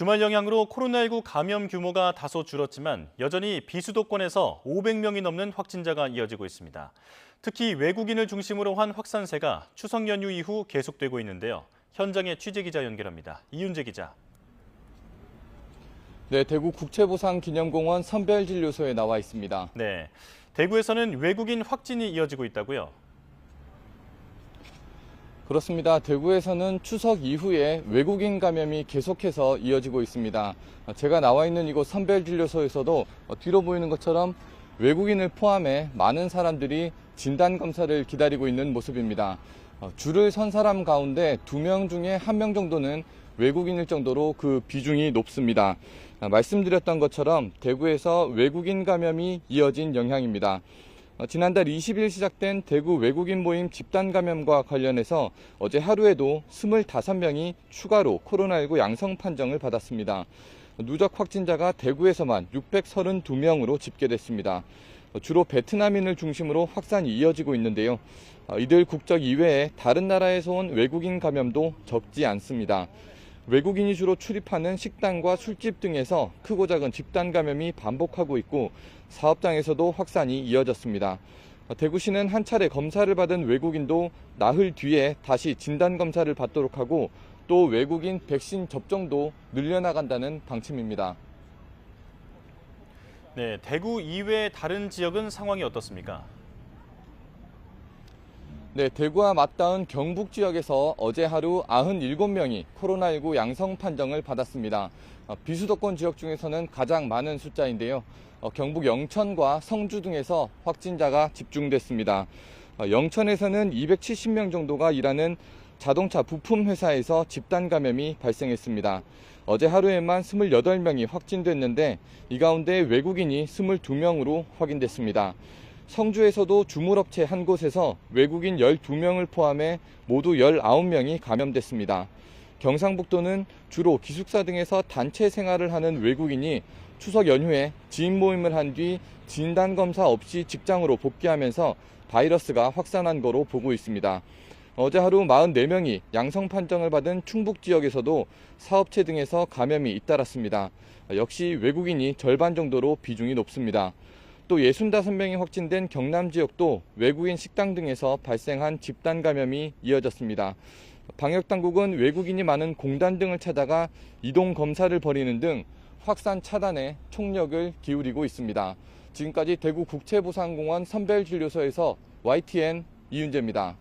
주말 영향으로 코로나19 감염 규모가 다소 줄었지만 여전히 비수도권에서 500명이 넘는 확진자가 이어지고 있습니다. 특히 외국인을 중심으로 한 확산세가 추석 연휴 이후 계속되고 있는데요. 현장에 취재기자 연결합니다. 이윤재 기자. 네, 대구 국채보상기념공원 선별진료소에 나와 있습니다. 네, 대구에서는 외국인 확진이 이어지고 있다고요? 그렇습니다. 대구에서는 추석 이후에 외국인 감염이 계속해서 이어지고 있습니다. 제가 나와 있는 이곳 선별진료소에서도 뒤로 보이는 것처럼 외국인을 포함해 많은 사람들이 진단검사를 기다리고 있는 모습입니다. 줄을 선 사람 가운데 2명 중에 1명 정도는 외국인일 정도로 그 비중이 높습니다. 말씀드렸던 것처럼 대구에서 외국인 감염이 이어진 영향입니다. 지난달 20일 시작된 대구 외국인 모임 집단 감염과 관련해서 어제 하루에도 25명이 추가로 코로나19 양성 판정을 받았습니다. 누적 확진자가 대구에서만 632명으로 집계됐습니다. 주로 베트남인을 중심으로 확산이 이어지고 있는데요. 이들 국적 이외에 다른 나라에서 온 외국인 감염도 적지 않습니다. 외국인이 주로 출입하는 식당과 술집 등에서 크고 작은 집단 감염이 반복하고 있고 사업장에서도 확산이 이어졌습니다. 대구시는 한 차례 검사를 받은 외국인도 나흘 뒤에 다시 진단검사를 받도록 하고 또 외국인 백신 접종도 늘려나간다는 방침입니다. 네, 대구 이외 다른 지역은 상황이 어떻습니까? 네, 대구와 맞닿은 경북 지역에서 어제 하루 97명이 코로나19 양성 판정을 받았습니다. 비수도권 지역 중에서는 가장 많은 숫자인데요. 경북 영천과 성주 등에서 확진자가 집중됐습니다. 영천에서는 270명 정도가 일하는 자동차 부품 회사에서 집단 감염이 발생했습니다. 어제 하루에만 28명이 확진됐는데 이 가운데 외국인이 22명으로 확인됐습니다. 성주에서도 주물업체 한 곳에서 외국인 12명을 포함해 모두 19명이 감염됐습니다. 경상북도는 주로 기숙사 등에서 단체 생활을 하는 외국인이 추석 연휴에 지인 모임을 한 뒤 진단검사 없이 직장으로 복귀하면서 바이러스가 확산한 거로 보고 있습니다. 어제 하루 44명이 양성 판정을 받은 충북 지역에서도 사업체 등에서 감염이 잇따랐습니다. 역시 외국인이 절반 정도로 비중이 높습니다. 또 65명이 확진된 경남 지역도 외국인 식당 등에서 발생한 집단 감염이 이어졌습니다. 방역당국은 외국인이 많은 공단 등을 찾아가 이동 검사를 벌이는 등 확산 차단에 총력을 기울이고 있습니다. 지금까지 대구 국채보상공원 선별진료소에서 YTN 이윤재입니다.